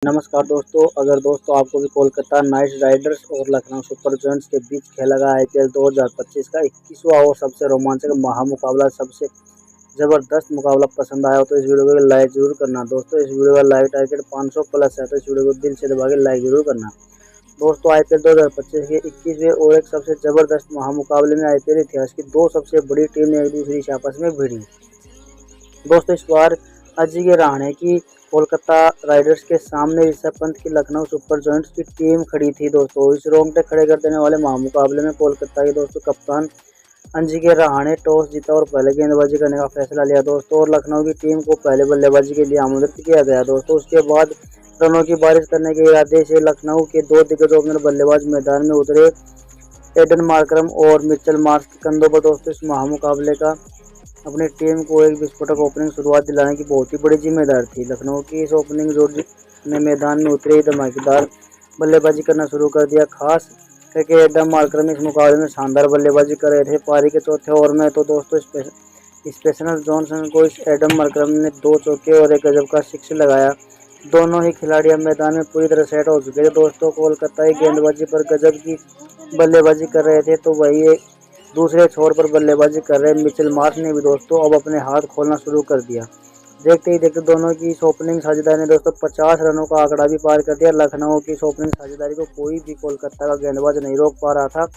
नमस्कार दोस्तों, अगर दोस्तों आपको भी कोलकाता नाइट राइडर्स और लखनऊ सुपर जायंट्स के बीच खेला गया आईपीएल 2025 का 21वां और सबसे रोमांचक महामुकाबला, सबसे जबरदस्त मुकाबला पसंद आया हो तो इस वीडियो को लाइक जरूर करना। दोस्तों इस वीडियो का लाइक टारगेट 500 प्लस है, तो इस वीडियो को दिल से दबा के लाइक जरूर करना। दोस्तों आईपीएल 2025 के 21वें और एक सबसे जबरदस्त महामुकाबले में आईपीएल इतिहास की दो सबसे बड़ी टीम एक दूसरे से आपस में भिड़ी। दोस्तों इस बार अजय रहाणे की कोलकाता राइडर्स के सामने ऋषभ पंत की लखनऊ सुपर जायंट्स की टीम खड़ी थी। दोस्तों इस रोंगटे खड़े कर देने वाले महामुकाबले में कोलकाता के दोस्तों कप्तान अजिंक्य रहाणे टॉस जीता और पहले गेंदबाजी करने का फैसला लिया दोस्तों, और लखनऊ की टीम को पहले बल्लेबाजी के लिए आमंत्रित किया गया। दोस्तों उसके बाद रनों की बारिश करने के इरादे से लखनऊ के दो दिग्गज ओपनर बल्लेबाज मैदान में उतरे। एडन मार्करम और मिचेल मार्श के कंधों पर दोस्तों इस महामुकाबले का अपनी टीम को एक विस्फोटक ओपनिंग शुरुआत दिलाने की बहुत ही बड़ी जिम्मेदार थी। लखनऊ की इस ओपनिंग जोड़ी ने मैदान में उतरे ही धमाकेदार बल्लेबाजी करना शुरू कर दिया, खास करके एडम मार्करम इस मुकाबले में शानदार बल्लेबाजी कर रहे थे। पारी के चौथे ओवर में तो दोस्तों स्पेशनल जॉनसन को इस एडम मार्करम ने 2 चौके और एक गजब का सिक्स लगाया। दोनों ही खिलाड़ी अब मैदान में पूरी तरह सेट हो चुके थे। दोस्तों कोलकाता की गेंदबाजी पर गजब की बल्लेबाजी कर रहे थे, तो वही दूसरे छोर पर बल्लेबाजी कर रहे मिचेल मार्श ने भी दोस्तों अब अपने हाथ खोलना शुरू कर दिया। देखते ही देखते दोनों की इस ओपनिंग साझेदारी ने दोस्तों 50 रनों का आंकड़ा भी पार कर दिया। लखनऊ की इस ओपनिंग साझेदारी को कोई भी कोलकाता का गेंदबाज नहीं रोक पा रहा था।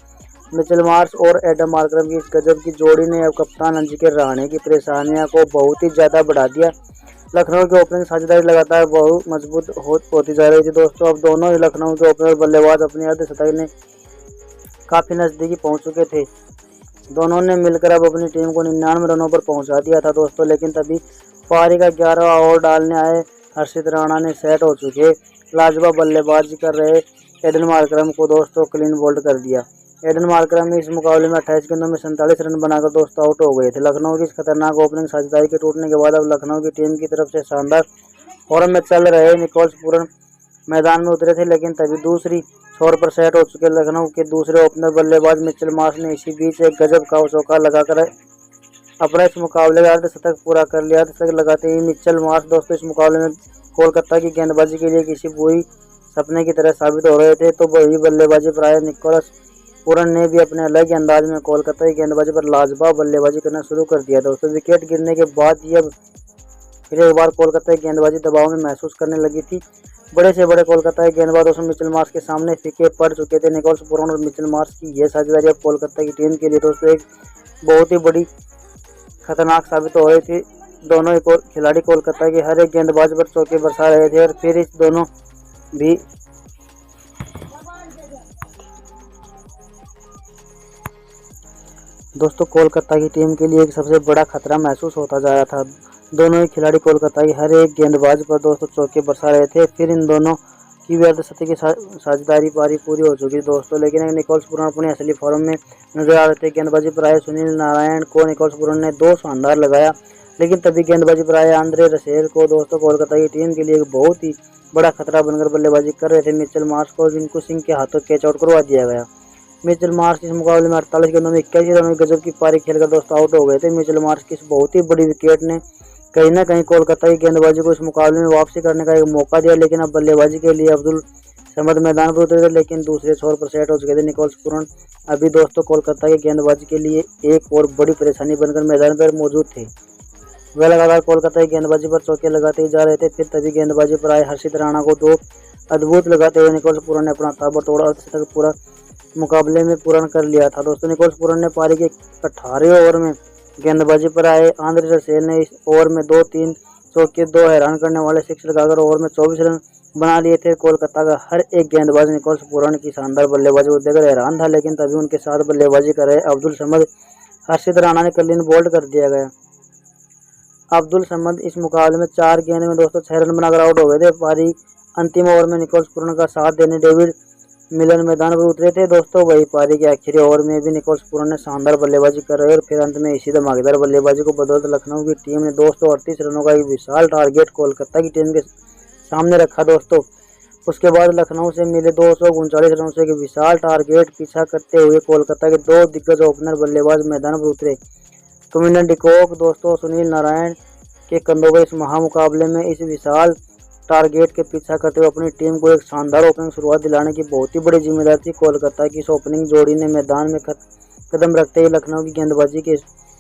मिचेल मार्श और एडम मार्करम की इस गजब की जोड़ी ने अब कप्तान अजिंक्य रहाणे की परेशानियों को बहुत ही ज़्यादा बढ़ा दिया। लखनऊ की ओपनिंग साझेदारी लगातार बहुत मजबूत होती जा रही थी। दोस्तों अब दोनों ही लखनऊ के ओपनर बल्लेबाज अपनी अर्धशतक ने काफ़ी नज़दीकी पहुँच चुके थे। दोनों ने मिलकर अब अपनी टीम को 99 रनों पर पहुंचा दिया था दोस्तों, लेकिन तभी पारी का 11वां ओवर डालने आए हर्षित राणा ने सेट हो चुके लाजवाब बल्लेबाजी कर रहे एडन मार्करम को दोस्तों क्लीन बोल्ड कर दिया। एडन मार्करम इस मुकाबले में 28 गेंदों में 47 रन बनाकर दोस्तों आउट हो गए थे। लखनऊ की इस खतरनाक ओपनिंग साझेदारी के टूटने के बाद अब लखनऊ की टीम की तरफ से शानदार फॉर्म में चल रहे निकोलस पूरन मैदान में उतरे थे, लेकिन तभी दूसरी छोर पर सेट हो चुके लखनऊ के दूसरे ओपनर बल्लेबाज मिचेल मार्श ने इसी बीच एक गजब का चौका लगाकर अपना इस मुकाबले का अर्धशतक पूरा कर लिया। अर्धशतक लगाते ही मिचेल मार्श दोस्तों इस मुकाबले में कोलकाता की गेंदबाजी के लिए किसी बुरी सपने की तरह साबित हो रहे थे, तो वही बल्लेबाजी प्राय निकोलस पूरन ने भी अपने अलग ही अंदाज में कोलकाता की गेंदबाजी पर लाजवाब बल्लेबाजी करना शुरू कर दिया। दोस्तों विकेट गिरने के बाद ही अब फिर एक बार कोलकाता की गेंदबाजी दबाव में महसूस करने लगी थी। बड़े से बड़े कोलकाता के गेंदबाज दोस्तों मिचेल मार्श के सामने फीके पड़ चुके थे। निकोलस पूरन और मिचेल मार्श की यह साझेदारी अब कोलकाता की टीम के लिए दोस्तों एक बहुत ही बड़ी खतरनाक साबित हो रही थी। दोनों ही खिलाड़ी कोलकाता के हर एक गेंदबाज पर चौके बरसा रहे थे, और फिर इस दोनों भी दोस्तों कोलकाता की टीम के लिए एक सबसे बड़ा खतरा महसूस होता जा रहा था। दोनों ही खिलाड़ी कोलकाता की हर एक गेंदबाज पर दोस्तों चौके बरसा रहे थे। फिर इन दोनों की भी अर्धशतक की साझेदारी पारी पूरी हो चुकी दोस्तों, लेकिन निकोलस पूरन अपनी असली फॉर्म में नजर आ रहे थे। गेंदबाजी पर आए सुनील नारायण को निकोलस पूरन ने 2 शानदार लगाया, लेकिन तभी गेंदबाजी पर आए आंद्रे रसेल को दोस्तों कोलकाता की टीम के लिए एक बहुत ही बड़ा खतरा बनकर बल्लेबाजी कर रहे थे मिचेल मार्श को रिंकू सिंह के हाथों कैच आउट करवा दिया गया। मिचेल मार्श इस मुकाबले में 48 गेंदों में 81 रनों की गजब की पारी खेलकर दोस्तों आउट हो गए थे। मिचेल मार्श की इस बहुत ही बड़ी विकेट ने कहीं ना कहीं कोलकाता की गेंदबाजी को इस मुकाबले में वापसी करने का एक मौका दिया, लेकिन अब बल्लेबाजी के लिए अब्दुल समद मैदान पर उतरे थे, लेकिन दूसरे छोर पर सेट हो चुके थे निकोलस पूरन। अभी दोस्तों कोलकाता की गेंदबाजी के लिए एक और बड़ी परेशानी बनकर मैदान पर मौजूद थे। वह लगातार कोलकाता की गेंदबाजी पर चौके लगाते ही जा रहे थे। फिर तभी गेंदबाजी पर आए हर्षित राणा को 2 अद्भुत लगाते हुए निकोलस पूरन ने अपना ताबड़तोड़ अर्धशतक पूरा मुकाबले में पूर्ण कर लिया था। दोस्तों निकोलस पूरन ने पारी के 18वें ओवर में गेंदबाजी पर आए आंद्रे रसेल ने इस ओवर में 2-3 चौके 2 हैरान करने वाले 6 लगाकर ओवर में 24 रन बना लिए थे। कोलकाता का हर एक गेंदबाज निकोलस पूरन की शानदार बल्लेबाजी को देखकर हैरान था, लेकिन तभी उनके साथ बल्लेबाजी कर रहे अब्दुल समद हर्षित राणा ने क्लीन बोल्ड कर दिया गया। अब्दुल समद इस मुकाबले में 4 गेंद में दोस्तों 6 रन बनाकर आउट हो गए थे। पारी अंतिम ओवर में निकोलस पूरन का साथ देने डेविड मिलन मैदान पर उतरे थे। दोस्तों वही पारी के आखिरी ओवर में भी निकोलस पूरन ने शानदार बल्लेबाजी कर रहे और फिर अंत में इसी धमाकेदार बल्लेबाजी को बदौलत लखनऊ की टीम ने 238 रनों का एक विशाल टारगेट कोलकाता की टीम के सामने रखा दोस्तों। उसके बाद लखनऊ से मिले 239 रनों से एक विशाल टारगेट पीछा करते हुए कोलकाता के 2 दिग्गज ओपनर बल्लेबाज मैदान पर उतरे। कुविंटन डिकॉक दोस्तों सुनील नारायण के कंधों पर इस महामुकाबले में इस विशाल टारगेट के पीछा करते हुए अपनी टीम को एक शानदार ओपनिंग शुरुआत दिलाने की बहुत ही बड़ी जिम्मेदारी थी। कोलकाता की इस ओपनिंग जोड़ी ने मैदान में कदम रखते ही लखनऊ की गेंदबाजी के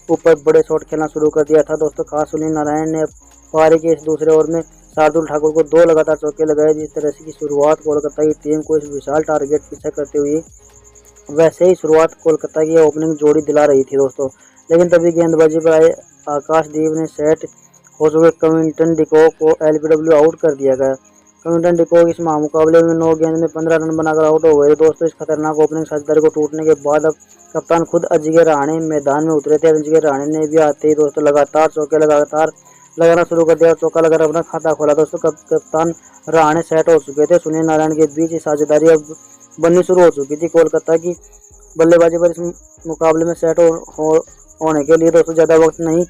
ऊपर बड़े शॉट खेलना शुरू कर दिया था दोस्तों। खास सुनील नारायण ने पारी के इस दूसरे ओवर में शार्दुल ठाकुर को 2 लगातार चौके लगाए। जिस तरह से की शुरुआत कोलकाता की टीम को इस विशाल टारगेट पीछा करते हुए, वैसे ही शुरुआत कोलकाता की ओपनिंग जोड़ी दिला रही थी दोस्तों। लेकिन तभी गेंदबाजी पर आए आकाशदीप ने सेट हो चुके क्विंटन डिकॉक को एलबीडब्ल्यू आउट कर दिया गया। क्विंटन डिकॉक इस महामुकाबले में 9 गेंद में 15 रन बनाकर आउट हो गए दोस्तों। इस खतरनाक ओपनिंग साझेदारी को टूटने के बाद अब कप्तान खुद अजिंक्य रहाणे मैदान में उतरे थे। अजिंक्य रहाणे ने भी आते ही दोस्तों लगातार चौके लगाना शुरू कर दिया और चौका लगाकर अपना खाता खोला दोस्तों। कप्तान रहाणे सेट हो चुके थे। सुनील नारायण के बीच साझेदारी अब बननी शुरू हो चुकी थी। कोलकाता की बल्लेबाजी पर इस मुकाबले में सेट होने के लिए दोस्तों ज़्यादा वक्त नहीं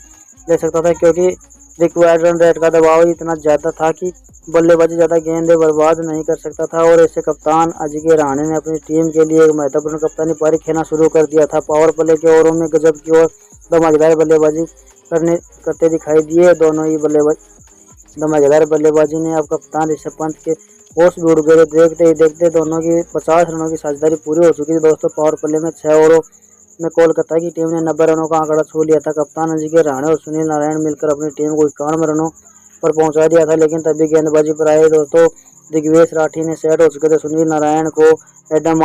ले सकता था, क्योंकि रिक्वायर्ड रन रेट का दबाव इतना ज़्यादा था कि बल्लेबाजी ज़्यादा गेंदें बर्बाद नहीं कर सकता था। और ऐसे कप्तान अजिंक्य रहाणे ने अपनी टीम के लिए एक महत्वपूर्ण कप्तानी पारी खेलना शुरू कर दिया था। पावर प्ले के ओवरों में गजब की और धमाकेदार बल्लेबाजी करते दिखाई दिए। दोनों ही धमाकेदार बल्लेबाजी ने अब कप्तान ऋषभ पंत के होश भी उड़ गए। देखते ही देखते दोनों की 50 रनों की साझेदारी पूरी हो चुकी थी दोस्तों। पावर प्ले में 6 ओवरों में कोलकाता की टीम ने 90 रनों का आंकड़ा छू लिया था। कप्तान अजिंक्य रहाणे और सुनील नारायण मिलकर अपनी टीम को 51 रनों पर पहुंचा दिया था। लेकिन तभी गेंदबाजी पर आए दोस्तों दिग्वेश राठी ने सेट हो चुके थे। सुनील नारायण को एडम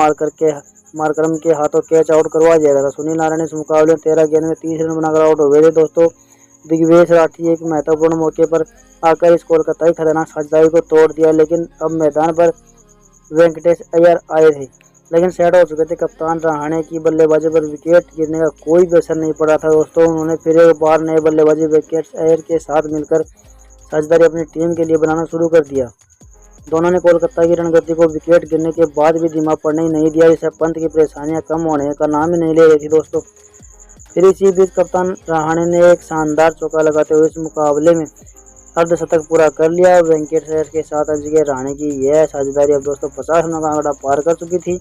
मार्करम के हाथों कैच आउट करवा दिया गया था। सुनील नारायण इस मुकाबले में 13 गेंद में 30 रन बनाकर आउट हो गए थे दोस्तों। दिग्वेश राठी एक महत्वपूर्ण मौके पर आकर इस कोलकाता की खतरनाक साझेदारी को तोड़ दिया। लेकिन अब मैदान पर वेंकटेश अय्यर आए थे, लेकिन सेट हो चुके थे। कप्तान रहाणे की बल्लेबाजी पर विकेट गिरने का कोई भी असर नहीं पड़ा था दोस्तों। उन्होंने फिर एक बार नए बल्लेबाजी वेंकटेश अय्यर के साथ मिलकर साझेदारी अपनी टीम के लिए बनाना शुरू कर दिया। दोनों ने कोलकाता की रणगति को विकेट गिरने के बाद भी धीमा पड़ने ही नहीं दिया। ऋषभ पंत की परेशानियां कम होने का नाम ही नहीं ले रही थी दोस्तों। फिर इसी बीच कप्तान रहाणे ने एक शानदार चौका लगाते हुए इस मुकाबले में अर्धशतक पूरा कर लिया। वेंकटेश अय्यर के साथ अजिंक्य रहाणे की यह साझेदारी अब दोस्तों 50 रनों का आंकड़ा पार कर चुकी थी।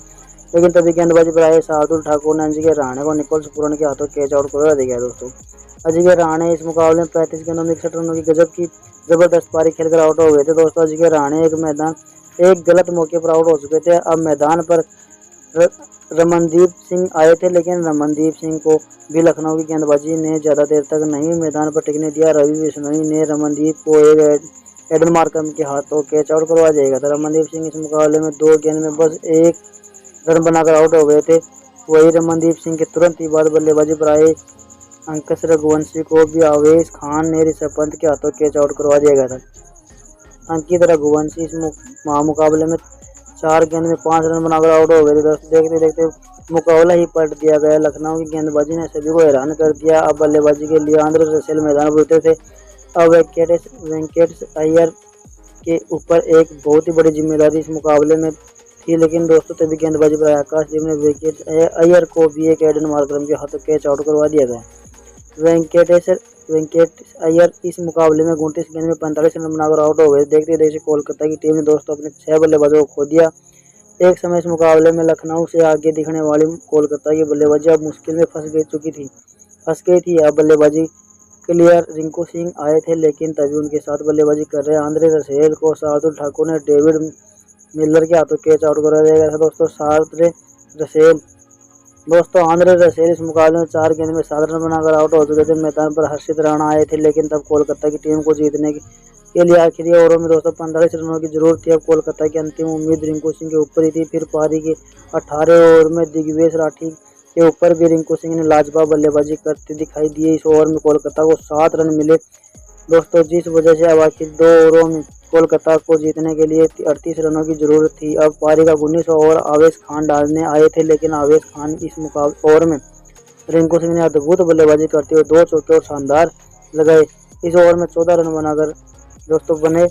लेकिन तभी गेंदबाजी पर आए शार्दुल ठाकुर ने अजिंक्य रहाणे को निकोलस पूरन के हाथों कैच आउट करवा दिया दोस्तों। अजिंक्य रहाणे इस मुकाबले में 35 गेंदों में 61 रनों की जबरदस्त पारी खेलकर आउट हो गए थे दोस्तों। अजिंक्य रहाणे एक गलत मौके पर आउट हो चुके थे। अब मैदान पर रमनदीप सिंह आए थे, लेकिन रमनदीप सिंह को भी लखनऊ की गेंदबाजी ने ज़्यादा देर तक नहीं मैदान पर टिकने दिया। रवि बिश्नोई ने रमनदीप को एक एडन मार्करम के हाथों कैच आउट करवा दिया था। रमनदीप सिंह इस मुकाबले में 2 गेंद में बस 1 रन बनाकर आउट हो गए थे। वही रमनदीप सिंह के तुरंत ही बाद बल्लेबाजी पर आए अंकित रघुवंशी को भी आवेश खान ने ऋषभ पंत के हाथों कैच आउट करवा दिया गया था। अंकित रघुवंशी इस मुकाबले में 4 गेंद में 5 रन बनाकर आउट हो गए थे दोस्तों। देखते देखते मुकाबला ही पलट दिया गया। लखनऊ की गेंदबाजी ने सभी को हैरान कर दिया। अब बल्लेबाजी के लिए आंद्रे रसेल मैदान पर उतरे थे। अब वेंकटेश अय्यर के ऊपर एक बहुत ही बड़ी जिम्मेदारी इस मुकाबले में थी। लेकिन दोस्तों तभी गेंदबाजी पर आकाशदीप ने वेंकटेश अय्यर को भी एक एडन मार्करम के हाथों कैच आउट करवा दिया गया। वेंकटेश अय्यर इस मुकाबले में 29 गेंद में 45 रन बनाकर आउट हो गए। देखते देखते कोलकाता की टीम ने दोस्तों अपने 6 बल्लेबाजों को खो दिया। एक समय इस मुकाबले में लखनऊ से आगे दिखने वाली कोलकाता की बल्लेबाजी अब मुश्किल में फंस गई थी। अब बल्लेबाजी के लिए रिंकू सिंह आए थे, लेकिन तभी उनके साथ बल्लेबाजी कर रहे आंद्रे रसेल को शार्दुल ठाकुर ने डेविड मिलर के हाथों कैच आउट करवा दिया गया था आंद्रे रसेल इस मुकाबले में 4 गेंद में 7 रन बनाकर आउट हो चुके थे। मैदान पर हर्षित राणा आए थे, लेकिन तब कोलकाता की टीम को जीतने के लिए आखिरी ओवरों में दोस्तों 45 रनों की जरूरत थी। अब कोलकाता की अंतिम उम्मीद रिंकू सिंह के ऊपर ही थी। फिर पारी के 18 ओवर में दिग्वेश राठी के ऊपर भी रिंकू सिंह ने लाजवाब बल्लेबाजी करते दिखाई दिए। इस ओवर में कोलकाता को 7 रन मिले दोस्तों, जिस वजह से अब आखिर 2 ओवरों में कोलकाता को जीतने के लिए 38 रनों की जरूरत थी। अब पारी का 19वां ओवर आवेश खान डालने आए थे, लेकिन आवेश खान इस ओवर में रिंकू सिंह ने अद्भुत बल्लेबाजी करते हुए 2 चौके और शानदार लगाए। इस ओवर में 14 रन बनाकर दोस्तों बने,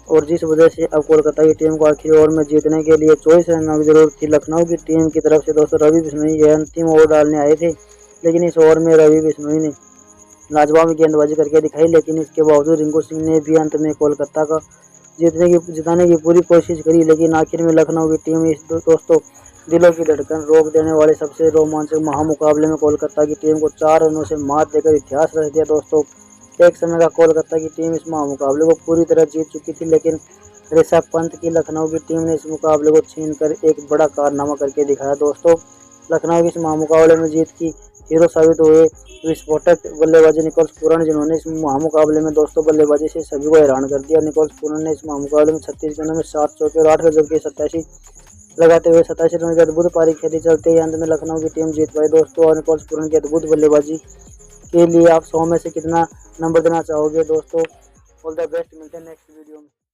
और जिस वजह से अब कोलकाता की टीम को आखिरी ओवर में जीतने के लिए 24 रनों की जरूरत थी। लखनऊ की टीम की तरफ से दोस्तों रवि बिश्नोई यह अंतिम ओवर डालने आए थे, लेकिन इस ओवर में रवि बिश्नोई ने लाजवाब गेंदबाजी करके दिखाई। लेकिन इसके बावजूद रिंकू सिंह ने भी अंत में कोलकाता का जिताने की पूरी कोशिश करी, लेकिन आखिर में लखनऊ की टीम इस दोस्तों दिलों की धड़कन रोक देने वाले सबसे रोमांचक महामुकाबले में कोलकाता की टीम को 4 रनों से मात देकर इतिहास रच दिया दोस्तों। एक समय का कोलकाता की टीम इस महामुकाबले को पूरी तरह जीत चुकी थी, लेकिन ऋषभ पंत की लखनऊ की टीम ने इस मुकाबले को छीनकर एक बड़ा कारनामा करके दिखाया। दोस्तों, लखनऊ की इस महामुकाबले में जीत की हीरो साबित हुए विस्फोटक बल्लेबाजी निकोलस पूरन, जिन्होंने इस महामुकाबले में दोस्तों बल्लेबाजी से सभी को हैरान कर दिया। निकोलस पूरन ने इस महामुकाबले में 36 गेंदों में 7 चौके और 8 गजब के 87 लगाते हुए 87 रन की अद्भुत पारी खेली। चलते ही अंत में लखनऊ की टीम जीत पाई। दोस्तों, और निकोलस पूरन की अद्भुत बल्लेबाजी के लिए आप 100 में से कितना नंबर देना चाहोगे? दोस्तों, ऑल द बेस्ट, मिलते हैं नेक्स्ट वीडियो में।